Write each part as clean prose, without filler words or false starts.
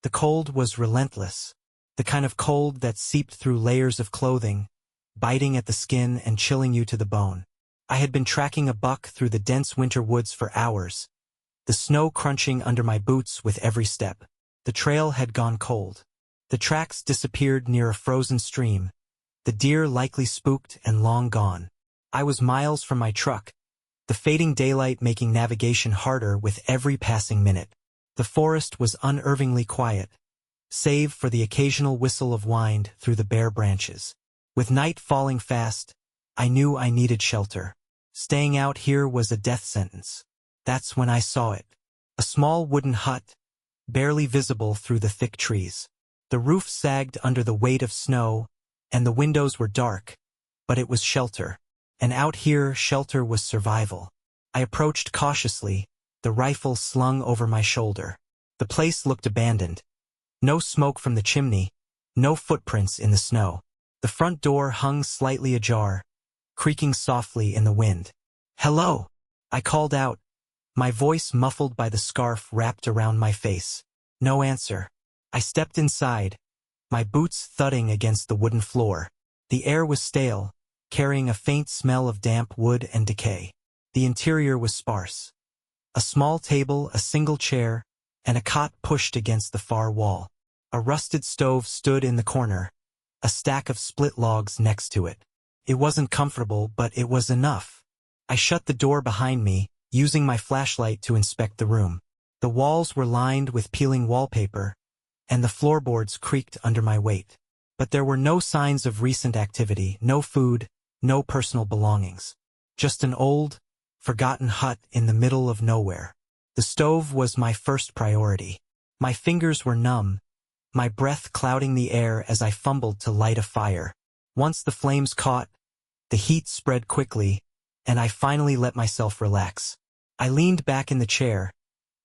The cold was relentless, the kind of cold that seeped through layers of clothing, biting at the skin and chilling you to the bone. I had been tracking a buck through the dense winter woods for hours, the snow crunching under my boots with every step. The trail had gone cold. The tracks disappeared near a frozen stream, the deer likely spooked and long gone. I was miles from my truck, the fading daylight making navigation harder with every passing minute. The forest was unervingly quiet, save for the occasional whistle of wind through the bare branches. With night falling fast, I knew I needed shelter. Staying out here was a death sentence. That's when I saw it. A small wooden hut, barely visible through the thick trees. The roof sagged under the weight of snow, and the windows were dark, but it was shelter. And out here, shelter was survival. I approached cautiously, the rifle slung over my shoulder. The place looked abandoned. No smoke from the chimney, no footprints in the snow. The front door hung slightly ajar, creaking softly in the wind. "Hello," I called out, my voice muffled by the scarf wrapped around my face. No answer. I stepped inside, my boots thudding against the wooden floor. The air was stale, carrying a faint smell of damp wood and decay. The interior was sparse. A small table, a single chair, and a cot pushed against the far wall. A rusted stove stood in the corner, a stack of split logs next to it. It wasn't comfortable, but it was enough. I shut the door behind me, using my flashlight to inspect the room. The walls were lined with peeling wallpaper, and the floorboards creaked under my weight. But there were no signs of recent activity, no food, no personal belongings. Just an old, forgotten hut in the middle of nowhere. The stove was my first priority. My fingers were numb, my breath clouding the air as I fumbled to light a fire. Once the flames caught, the heat spread quickly, and I finally let myself relax. I leaned back in the chair,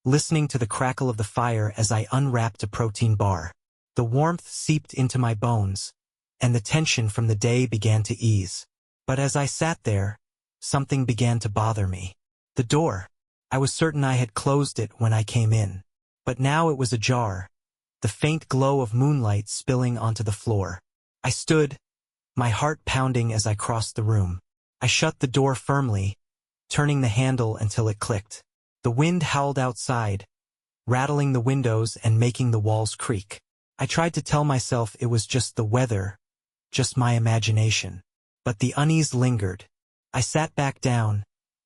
listening to the crackle of the fire as I unwrapped a protein bar. The warmth seeped into my bones, and the tension from the day began to ease. But as I sat there, something began to bother me. The door. I was certain I had closed it when I came in. But now it was ajar, the faint glow of moonlight spilling onto the floor. I stood, my heart pounding as I crossed the room. I shut the door firmly, turning the handle until it clicked. The wind howled outside, rattling the windows and making the walls creak. I tried to tell myself it was just the weather, just my imagination. But the unease lingered. I sat back down,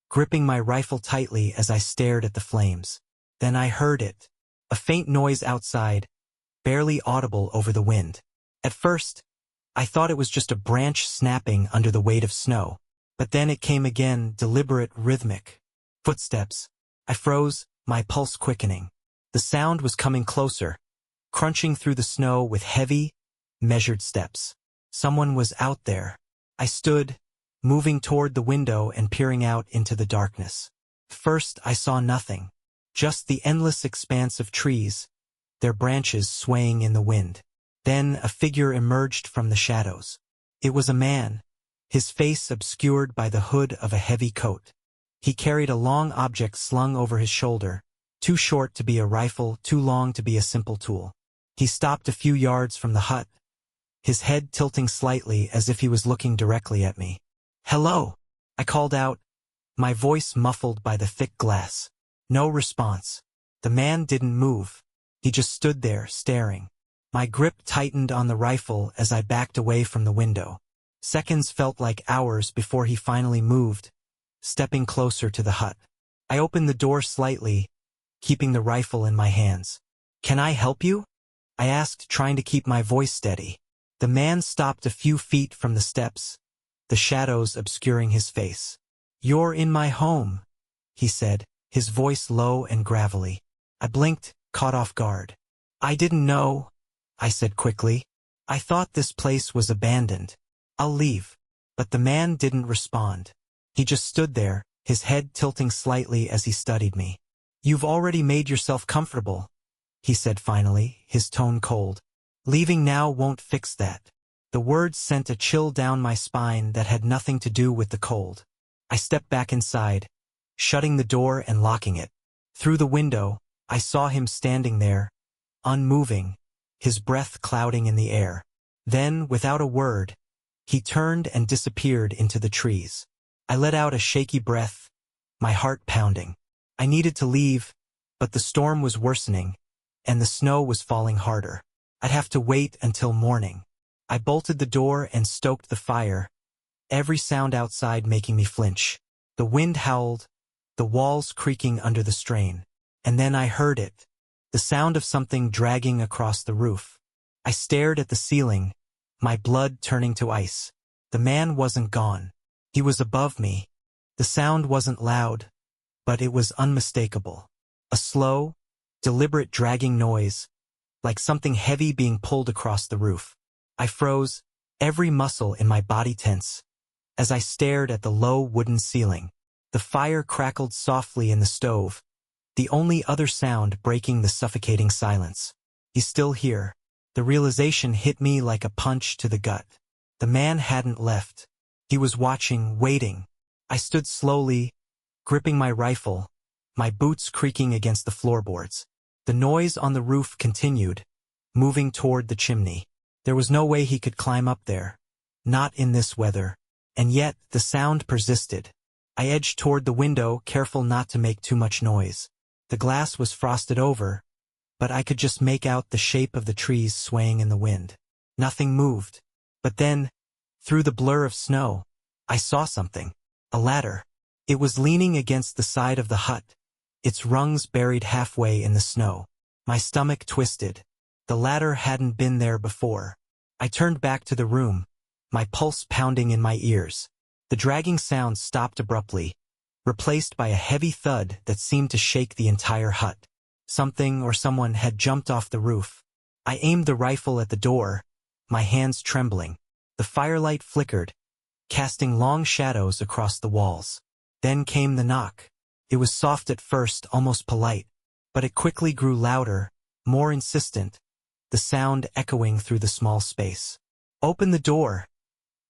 gripping my rifle tightly as I stared at the flames. Then I heard it. A faint noise outside, barely audible over the wind. At first, I thought it was just a branch snapping under the weight of snow. But then it came again, deliberate, rhythmic. Footsteps. I froze, my pulse quickening. The sound was coming closer, crunching through the snow with heavy, measured steps. Someone was out there. I stood, moving toward the window and peering out into the darkness. First, I saw nothing. Just the endless expanse of trees, their branches swaying in the wind. Then a figure emerged from the shadows. It was a man, his face obscured by the hood of a heavy coat. He carried a long object slung over his shoulder, too short to be a rifle, too long to be a simple tool. He stopped a few yards from the hut, his head tilting slightly as if he was looking directly at me. "Hello," I called out, my voice muffled by the thick glass. No response. The man didn't move. He just stood there, staring. My grip tightened on the rifle as I backed away from the window. Seconds felt like hours before he finally moved, stepping closer to the hut. I opened the door slightly, keeping the rifle in my hands. "Can I help you?" I asked, trying to keep my voice steady. The man stopped a few feet from the steps, the shadows obscuring his face. "You're in my home," he said, his voice low and gravelly. I blinked, caught off guard. "I didn't know," I said quickly. "I thought this place was abandoned. I'll leave." But the man didn't respond. He just stood there, his head tilting slightly as he studied me. "You've already made yourself comfortable," he said finally, his tone cold. "Leaving now won't fix that." The words sent a chill down my spine that had nothing to do with the cold. I stepped back inside, shutting the door and locking it. Through the window, I saw him standing there, unmoving, his breath clouding in the air. Then, without a word, he turned and disappeared into the trees. I let out a shaky breath, my heart pounding. I needed to leave, but the storm was worsening, and the snow was falling harder. I'd have to wait until morning. I bolted the door and stoked the fire, every sound outside making me flinch. The wind howled, the walls creaking under the strain. And then I heard it, the sound of something dragging across the roof. I stared at the ceiling, my blood turning to ice. The man wasn't gone. He was above me. The sound wasn't loud, but it was unmistakable. A slow, deliberate dragging noise, like something heavy being pulled across the roof. I froze, every muscle in my body tense, as I stared at the low wooden ceiling. The fire crackled softly in the stove, the only other sound breaking the suffocating silence. He's still here. The realization hit me like a punch to the gut. The man hadn't left. He was watching, waiting. I stood slowly, gripping my rifle, my boots creaking against the floorboards. The noise on the roof continued, moving toward the chimney. There was no way he could climb up there. Not in this weather. And yet, the sound persisted. I edged toward the window, careful not to make too much noise. The glass was frosted over, but I could just make out the shape of the trees swaying in the wind. Nothing moved. But then, through the blur of snow, I saw something. A ladder. It was leaning against the side of the hut, its rungs buried halfway in the snow. My stomach twisted. The ladder hadn't been there before. I turned back to the room, my pulse pounding in my ears. The dragging sound stopped abruptly, replaced by a heavy thud that seemed to shake the entire hut. Something or someone had jumped off the roof. I aimed the rifle at the door, my hands trembling. The firelight flickered, casting long shadows across the walls. Then came the knock. It was soft at first, almost polite, but it quickly grew louder, more insistent, the sound echoing through the small space. "Open the door!"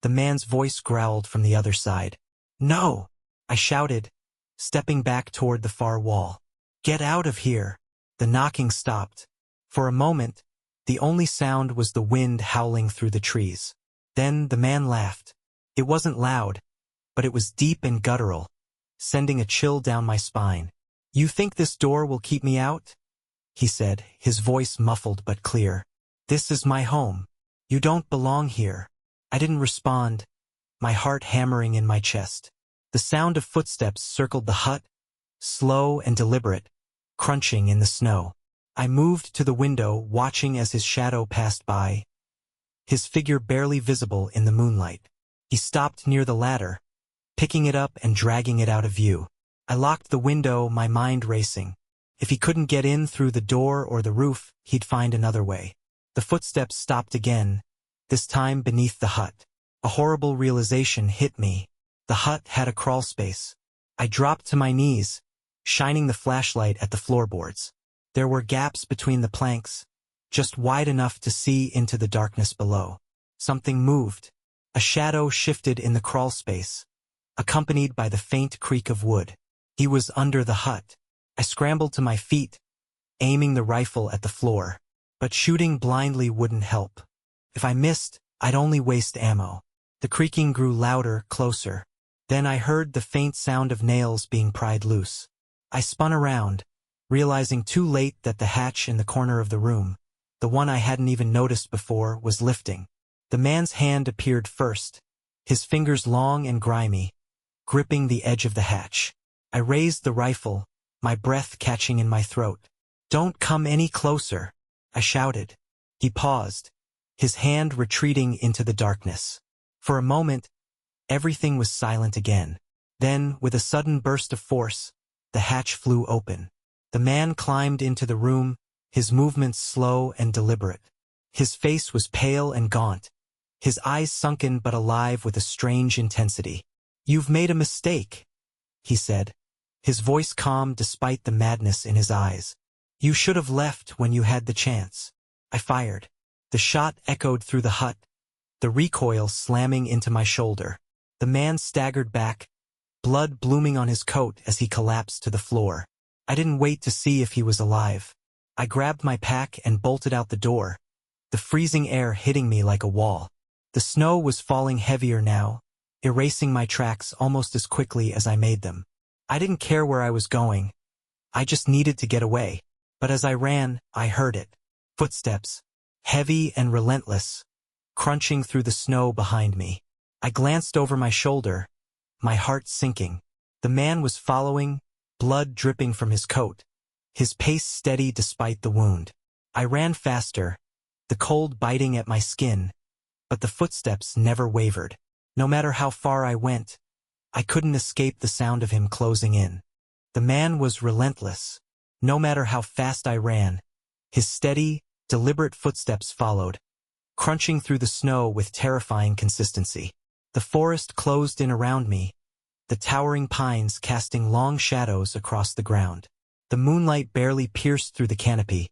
The man's voice growled from the other side. "No!" I shouted, stepping back toward the far wall. "Get out of here!" The knocking stopped. For a moment, the only sound was the wind howling through the trees. Then the man laughed. It wasn't loud, but it was deep and guttural, sending a chill down my spine. "You think this door will keep me out?" he said, his voice muffled but clear. "This is my home. You don't belong here." I didn't respond, my heart hammering in my chest. The sound of footsteps circled the hut, slow and deliberate, crunching in the snow. I moved to the window, watching as his shadow passed by, his figure barely visible in the moonlight. He stopped near the ladder, picking it up and dragging it out of view. I locked the window, my mind racing. If he couldn't get in through the door or the roof, he'd find another way. The footsteps stopped again, this time beneath the hut. A horrible realization hit me. The hut had a crawl space. I dropped to my knees, shining the flashlight at the floorboards. There were gaps between the planks, just wide enough to see into the darkness below. Something moved. A shadow shifted in the crawl space, accompanied by the faint creak of wood. He was under the hut. I scrambled to my feet, aiming the rifle at the floor. But shooting blindly wouldn't help. If I missed, I'd only waste ammo. The creaking grew louder, closer. Then I heard the faint sound of nails being pried loose. I spun around, realizing too late that the hatch in the corner of the room, the one I hadn't even noticed before, was lifting. The man's hand appeared first, his fingers long and grimy, gripping the edge of the hatch. I raised the rifle, my breath catching in my throat. "Don't come any closer," I shouted. He paused, his hand retreating into the darkness. For a moment, everything was silent again. Then, with a sudden burst of force, the hatch flew open. The man climbed into the room, his movements slow and deliberate. His face was pale and gaunt, his eyes sunken but alive with a strange intensity. "You've made a mistake," he said, his voice calm despite the madness in his eyes. "You should have left when you had the chance." I fired. The shot echoed through the hut, the recoil slamming into my shoulder. The man staggered back, blood blooming on his coat as he collapsed to the floor. I didn't wait to see if he was alive. I grabbed my pack and bolted out the door, the freezing air hitting me like a wall. The snow was falling heavier now, erasing my tracks almost as quickly as I made them. I didn't care where I was going. I just needed to get away. But as I ran, I heard it. Footsteps, heavy and relentless, crunching through the snow behind me. I glanced over my shoulder, my heart sinking. The man was following, blood dripping from his coat, his pace steady despite the wound. I ran faster, the cold biting at my skin, but the footsteps never wavered. No matter how far I went, I couldn't escape the sound of him closing in. The man was relentless. No matter how fast I ran, his steady, deliberate footsteps followed, crunching through the snow with terrifying consistency. The forest closed in around me, the towering pines casting long shadows across the ground. The moonlight barely pierced through the canopy,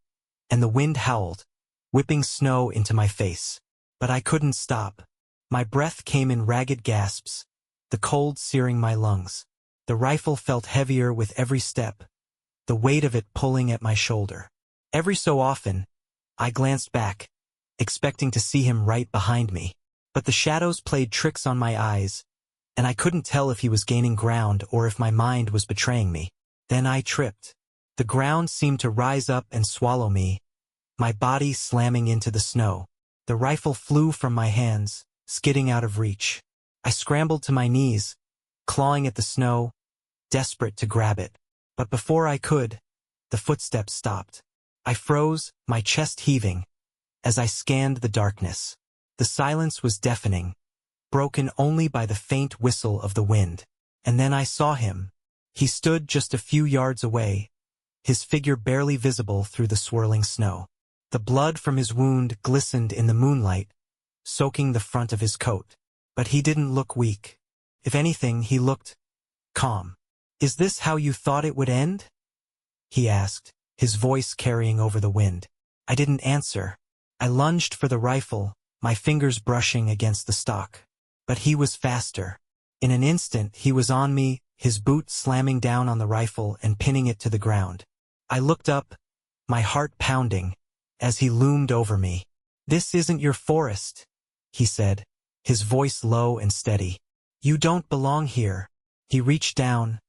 and the wind howled, whipping snow into my face. But I couldn't stop. My breath came in ragged gasps, the cold searing my lungs. The rifle felt heavier with every step, the weight of it pulling at my shoulder. Every so often, I glanced back, expecting to see him right behind me. But the shadows played tricks on my eyes, and I couldn't tell if he was gaining ground or if my mind was betraying me. Then I tripped. The ground seemed to rise up and swallow me, my body slamming into the snow. The rifle flew from my hands, skidding out of reach. I scrambled to my knees, clawing at the snow, desperate to grab it. But before I could, the footsteps stopped. I froze, my chest heaving, as I scanned the darkness. The silence was deafening, broken only by the faint whistle of the wind. And then I saw him. He stood just a few yards away, his figure barely visible through the swirling snow. The blood from his wound glistened in the moonlight, soaking the front of his coat. But he didn't look weak. If anything, he looked calm. "Is this how you thought it would end?" he asked, his voice carrying over the wind. I didn't answer. I lunged for the rifle, my fingers brushing against the stock. But he was faster. In an instant, he was on me, his boot slamming down on the rifle and pinning it to the ground. I looked up, my heart pounding, as he loomed over me. "This isn't your forest," he said, his voice low and steady. "You don't belong here." He reached down,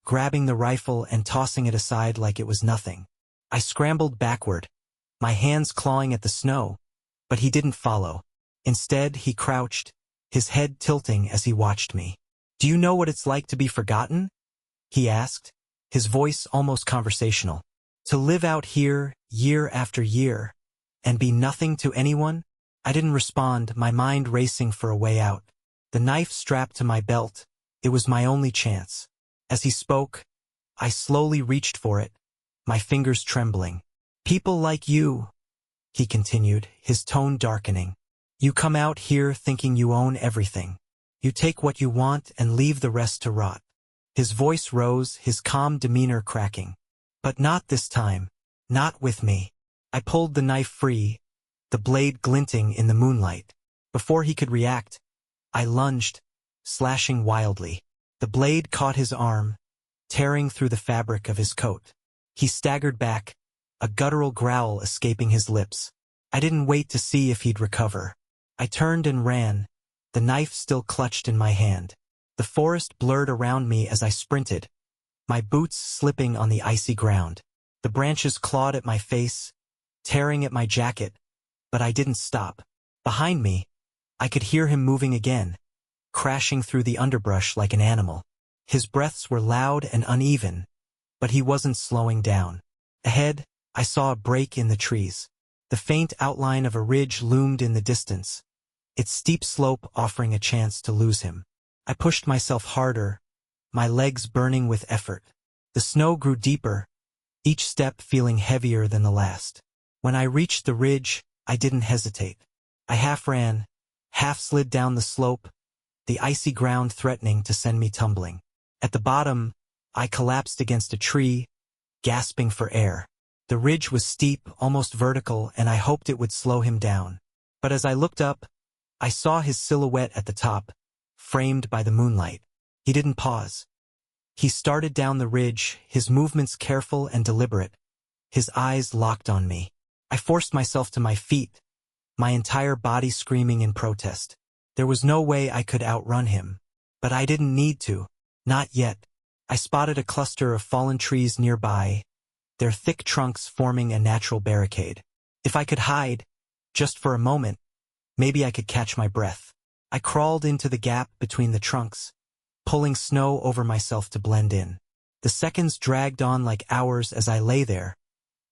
grabbing the rifle and tossing it aside like it was nothing. I scrambled backward, my hands clawing at the snow, but he didn't follow. Instead, he crouched, his head tilting as he watched me. "Do you know what it's like to be forgotten?" he asked, his voice almost conversational. "To live out here, year after year, and be nothing to anyone?" I didn't respond, my mind racing for a way out. The knife strapped to my belt, it was my only chance. As he spoke, I slowly reached for it, my fingers trembling. "People like you," he continued, his tone darkening. "You come out here thinking you own everything. You take what you want and leave the rest to rot." His voice rose, his calm demeanor cracking. "But not this time. Not with me." I pulled the knife free, the blade glinting in the moonlight. Before he could react, I lunged, slashing wildly. The blade caught his arm, tearing through the fabric of his coat. He staggered back, a guttural growl escaping his lips. I didn't wait to see if he'd recover. I turned and ran, the knife still clutched in my hand. The forest blurred around me as I sprinted, my boots slipping on the icy ground. The branches clawed at my face, tearing at my jacket, but I didn't stop. Behind me, I could hear him moving again, crashing through the underbrush like an animal. His breaths were loud and uneven, but he wasn't slowing down. Ahead, I saw a break in the trees. The faint outline of a ridge loomed in the distance, its steep slope offering a chance to lose him. I pushed myself harder, my legs burning with effort. The snow grew deeper, each step feeling heavier than the last. When I reached the ridge, I didn't hesitate. I half ran, half slid down the slope, the icy ground threatening to send me tumbling. At the bottom, I collapsed against a tree, gasping for air. The ridge was steep, almost vertical, and I hoped it would slow him down. But as I looked up, I saw his silhouette at the top, framed by the moonlight. He didn't pause. He started down the ridge, his movements careful and deliberate, His eyes locked on me. I forced myself to my feet, my entire body screaming in protest. There was no way I could outrun him. But I didn't need to. Not yet. I spotted a cluster of fallen trees nearby, their thick trunks forming a natural barricade. If I could hide, just for a moment, maybe I could catch my breath. I crawled into the gap between the trunks, pulling snow over myself to blend in. The seconds dragged on like hours as I lay there,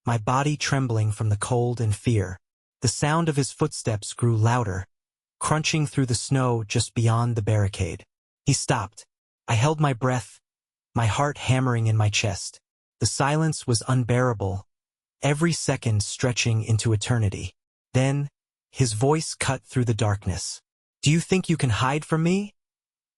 my body trembling from the cold and fear. The sound of his footsteps grew louder, crunching through the snow just beyond the barricade. He stopped. I held my breath, my heart hammering in my chest. The silence was unbearable, every second stretching into eternity. Then, his voice cut through the darkness. "Do you think you can hide from me?"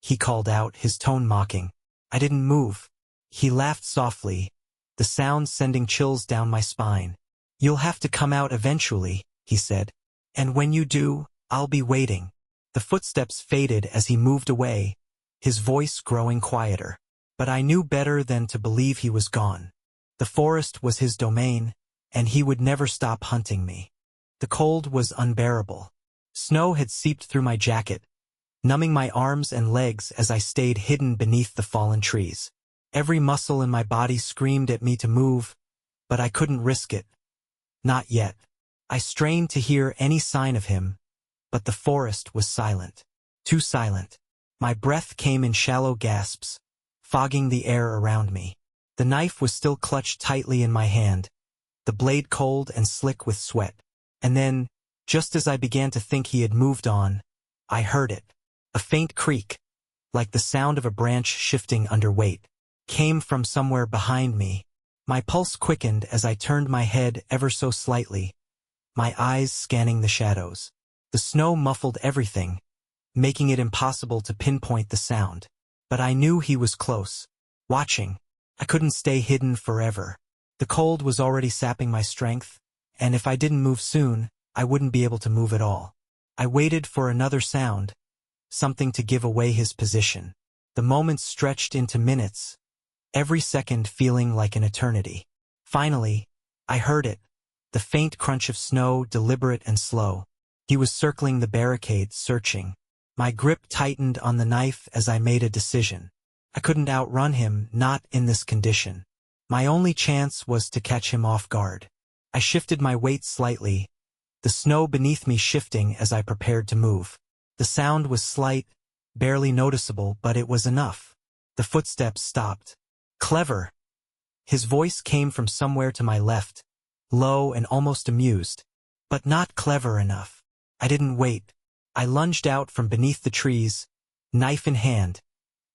he called out, his tone mocking. I didn't move. He laughed softly, the sound sending chills down my spine. "You'll have to come out eventually," he said. "And when you do, I'll be waiting." The footsteps faded as he moved away, his voice growing quieter. But I knew better than to believe he was gone. The forest was his domain, and he would never stop hunting me. The cold was unbearable. Snow had seeped through my jacket, numbing my arms and legs as I stayed hidden beneath the fallen trees. Every muscle in my body screamed at me to move, but I couldn't risk it. Not yet. I strained to hear any sign of him, but the forest was silent. Too silent. My breath came in shallow gasps, fogging the air around me. The knife was still clutched tightly in my hand, the blade cold and slick with sweat. And then, just as I began to think he had moved on, I heard it. A faint creak, like the sound of a branch shifting under weight, came from somewhere behind me. My pulse quickened as I turned my head ever so slightly, my eyes scanning the shadows. The snow muffled everything, making it impossible to pinpoint the sound. But I knew he was close, watching. I couldn't stay hidden forever. The cold was already sapping my strength, and if I didn't move soon, I wouldn't be able to move at all. I waited for another sound, something to give away his position. The moments stretched into minutes, every second feeling like an eternity. Finally, I heard it, the faint crunch of snow, deliberate and slow. He was circling the barricade, searching. My grip tightened on the knife as I made a decision. I couldn't outrun him, not in this condition. My only chance was to catch him off guard. I shifted my weight slightly, the snow beneath me shifting as I prepared to move. The sound was slight, barely noticeable, but it was enough. The footsteps stopped. "Clever." His voice came from somewhere to my left, low and almost amused. But not clever enough. I didn't wait. I lunged out from beneath the trees, knife in hand,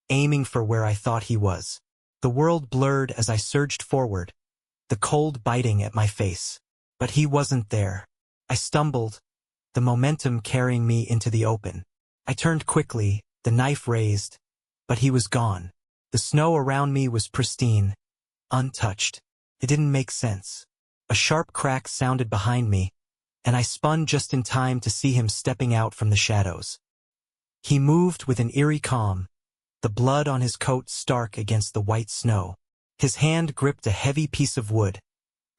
aiming for where I thought he was. The world blurred as I surged forward, the cold biting at my face. But he wasn't there. I stumbled, the momentum carrying me into the open. I turned quickly, the knife raised, but he was gone. The snow around me was pristine, untouched. It didn't make sense. A sharp crack sounded behind me, and I spun just in time to see him stepping out from the shadows. He moved with an eerie calm, the blood on his coat stark against the white snow. His hand gripped a heavy piece of wood,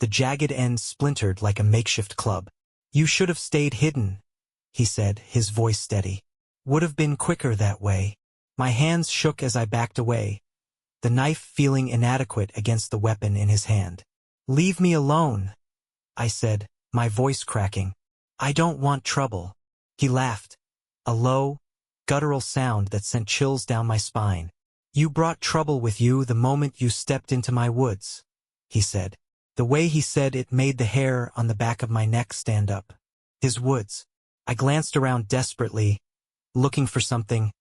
the jagged end splintered like a makeshift club. "You should have stayed hidden," he said, his voice steady. "Would have been quicker that way." My hands shook as I backed away, the knife feeling inadequate against the weapon in his hand. "Leave me alone," I said, my voice cracking. "I don't want trouble." He laughed, a low, guttural sound that sent chills down my spine. "You brought trouble with you the moment you stepped into my woods," he said. The way he said it made the hair on the back of my neck stand up. His woods. I glanced around desperately, looking for something,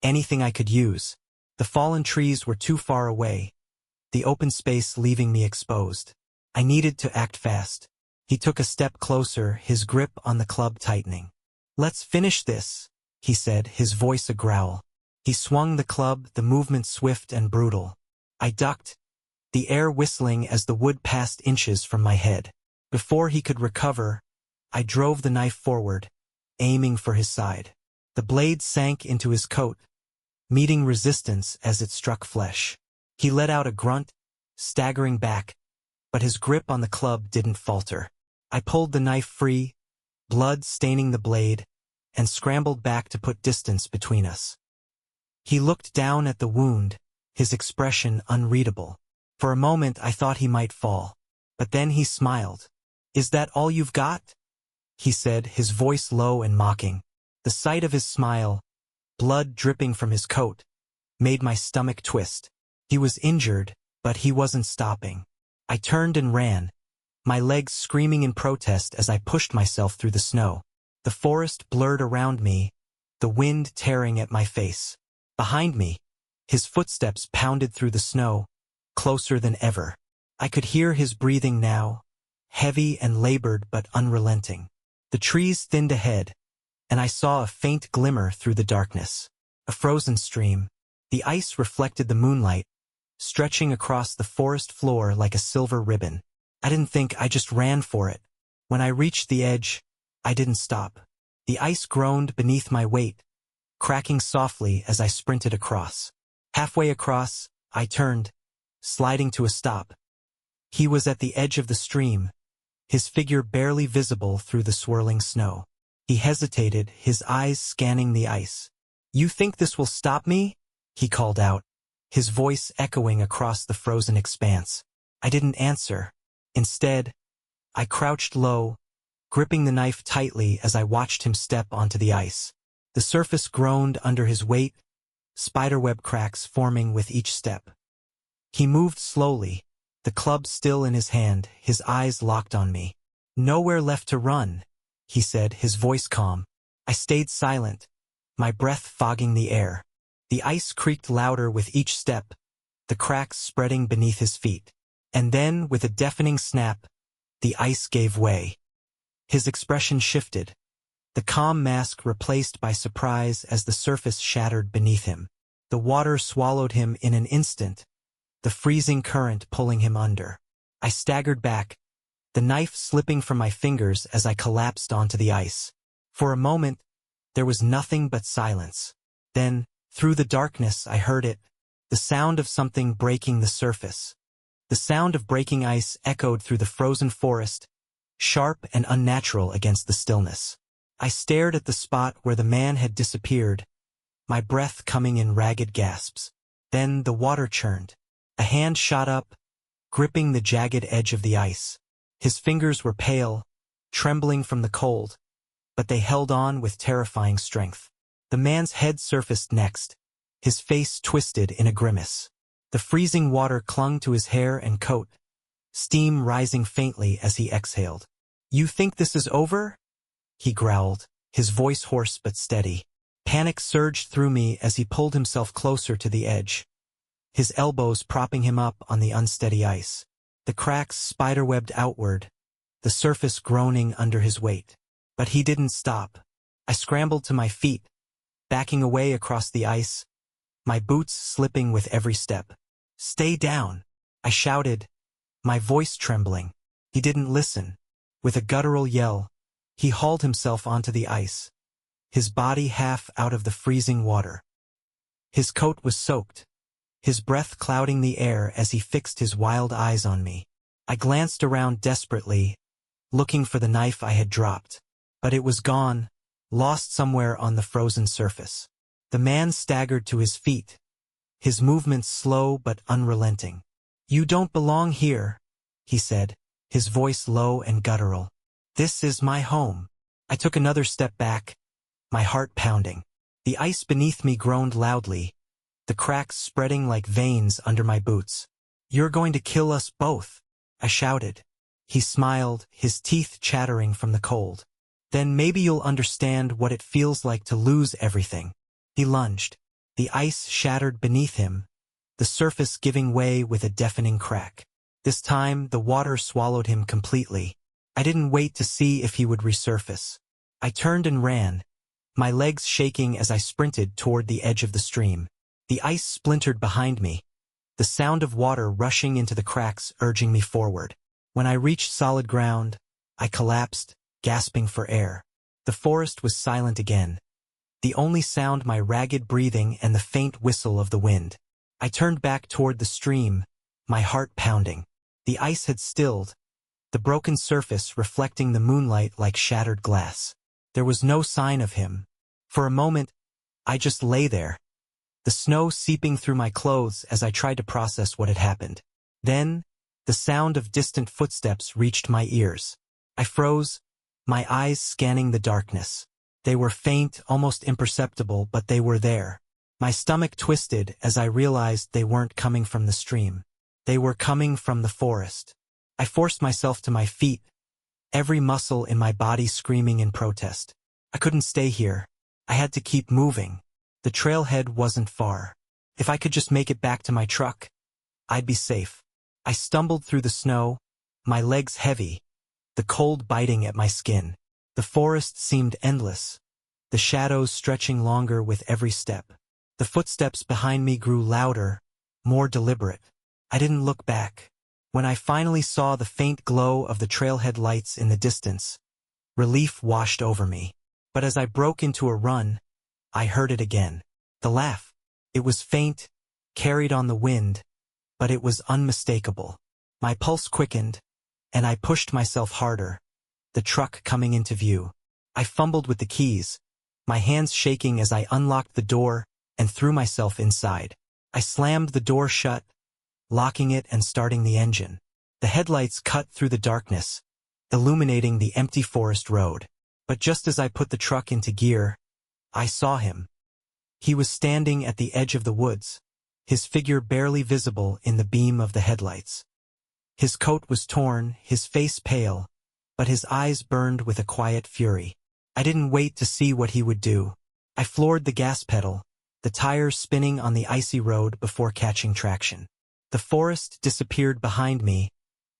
anything I could use. The fallen trees were too far away, the open space leaving me exposed. I needed to act fast. He took a step closer, his grip on the club tightening. "Let's finish this," he said, his voice a growl. He swung the club, the movement swift and brutal. I ducked, the air whistling as the wood passed inches from my head. Before he could recover, I drove the knife forward, aiming for his side. The blade sank into his coat, meeting resistance as it struck flesh. He let out a grunt, staggering back, but his grip on the club didn't falter. I pulled the knife free, blood staining the blade, and scrambled back to put distance between us. He looked down at the wound, his expression unreadable. For a moment I thought he might fall, but then he smiled. "Is that all you've got?" he said, his voice low and mocking. The sight of his smile, blood dripping from his coat, made my stomach twist. He was injured, but he wasn't stopping. I turned and ran, my legs screaming in protest as I pushed myself through the snow. The forest blurred around me, the wind tearing at my face. Behind me, his footsteps pounded through the snow, closer than ever. I could hear his breathing now, heavy and labored but unrelenting. The trees thinned ahead, and I saw a faint glimmer through the darkness. A frozen stream. The ice reflected the moonlight, stretching across the forest floor like a silver ribbon. I didn't think, I just ran for it. When I reached the edge, I didn't stop. The ice groaned beneath my weight, cracking softly as I sprinted across. Halfway across, I turned, sliding to a stop. He was at the edge of the stream, his figure barely visible through the swirling snow. He hesitated, his eyes scanning the ice. "You think this will stop me?" he called out, his voice echoing across the frozen expanse. I didn't answer. Instead, I crouched low, gripping the knife tightly as I watched him step onto the ice. The surface groaned under his weight, spiderweb cracks forming with each step. He moved slowly, the club still in his hand, his eyes locked on me. "Nowhere left to run," he said, his voice calm. I stayed silent, my breath fogging the air. The ice creaked louder with each step, the cracks spreading beneath his feet. And then, with a deafening snap, the ice gave way. His expression shifted, the calm mask replaced by surprise as the surface shattered beneath him. The water swallowed him in an instant, the freezing current pulling him under. I staggered back, the knife slipping from my fingers as I collapsed onto the ice. For a moment, there was nothing but silence. Then, through the darkness, I heard it, the sound of something breaking the surface. The sound of breaking ice echoed through the frozen forest, sharp and unnatural against the stillness. I stared at the spot where the man had disappeared, my breath coming in ragged gasps. Then the water churned. A hand shot up, gripping the jagged edge of the ice. His fingers were pale, trembling from the cold, but they held on with terrifying strength. The man's head surfaced next, his face twisted in a grimace. The freezing water clung to his hair and coat, steam rising faintly as he exhaled. "You think this is over?" he growled, his voice hoarse but steady. Panic surged through me as he pulled himself closer to the edge, his elbows propping him up on the unsteady ice. The cracks spiderwebbed outward, the surface groaning under his weight. But he didn't stop. I scrambled to my feet, backing away across the ice, my boots slipping with every step. "Stay down," I shouted, my voice trembling. He didn't listen. With a guttural yell, he hauled himself onto the ice, his body half out of the freezing water. His coat was soaked, his breath clouding the air as he fixed his wild eyes on me. I glanced around desperately, looking for the knife I had dropped. But it was gone, lost somewhere on the frozen surface. The man staggered to his feet, his movements slow but unrelenting. "You don't belong here," he said, his voice low and guttural. "This is my home." I took another step back, my heart pounding. The ice beneath me groaned loudly, the cracks spreading like veins under my boots. "You're going to kill us both," I shouted. He smiled, his teeth chattering from the cold. "Then maybe you'll understand what it feels like to lose everything." He lunged. The ice shattered beneath him, the surface giving way with a deafening crack. This time, the water swallowed him completely. I didn't wait to see if he would resurface. I turned and ran, my legs shaking as I sprinted toward the edge of the stream. The ice splintered behind me, the sound of water rushing into the cracks urging me forward. When I reached solid ground, I collapsed, gasping for air. The forest was silent again, the only sound my ragged breathing and the faint whistle of the wind. I turned back toward the stream, my heart pounding. The ice had stilled, the broken surface reflecting the moonlight like shattered glass. There was no sign of him. For a moment, I just lay there, the snow seeping through my clothes as I tried to process what had happened. Then, the sound of distant footsteps reached my ears. I froze, my eyes scanning the darkness. They were faint, almost imperceptible, but they were there. My stomach twisted as I realized they weren't coming from the stream. They were coming from the forest. I forced myself to my feet, every muscle in my body screaming in protest. I couldn't stay here. I had to keep moving. The trailhead wasn't far. If I could just make it back to my truck, I'd be safe. I stumbled through the snow, my legs heavy, the cold biting at my skin. The forest seemed endless, the shadows stretching longer with every step. The footsteps behind me grew louder, more deliberate. I didn't look back. When I finally saw the faint glow of the trailhead lights in the distance, relief washed over me. But as I broke into a run, I heard it again. The laugh. It was faint, carried on the wind, but it was unmistakable. My pulse quickened, and I pushed myself harder, the truck coming into view. I fumbled with the keys, my hands shaking as I unlocked the door and threw myself inside. I slammed the door shut, locking it and starting the engine. The headlights cut through the darkness, illuminating the empty forest road. But just as I put the truck into gear, I saw him. He was standing at the edge of the woods, his figure barely visible in the beam of the headlights. His coat was torn, his face pale, but his eyes burned with a quiet fury. I didn't wait to see what he would do. I floored the gas pedal, the tires spinning on the icy road before catching traction. The forest disappeared behind me,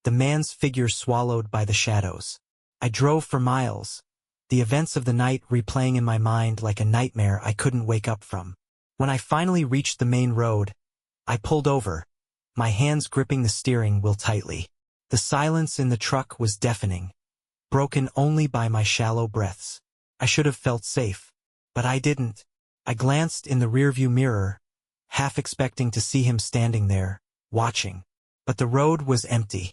the man's figure swallowed by the shadows. I drove for miles, the events of the night replaying in my mind like a nightmare I couldn't wake up from. When I finally reached the main road, I pulled over, my hands gripping the steering wheel tightly. The silence in the truck was deafening, broken only by my shallow breaths. I should have felt safe, but I didn't. I glanced in the rearview mirror, half expecting to see him standing there, watching. But the road was empty.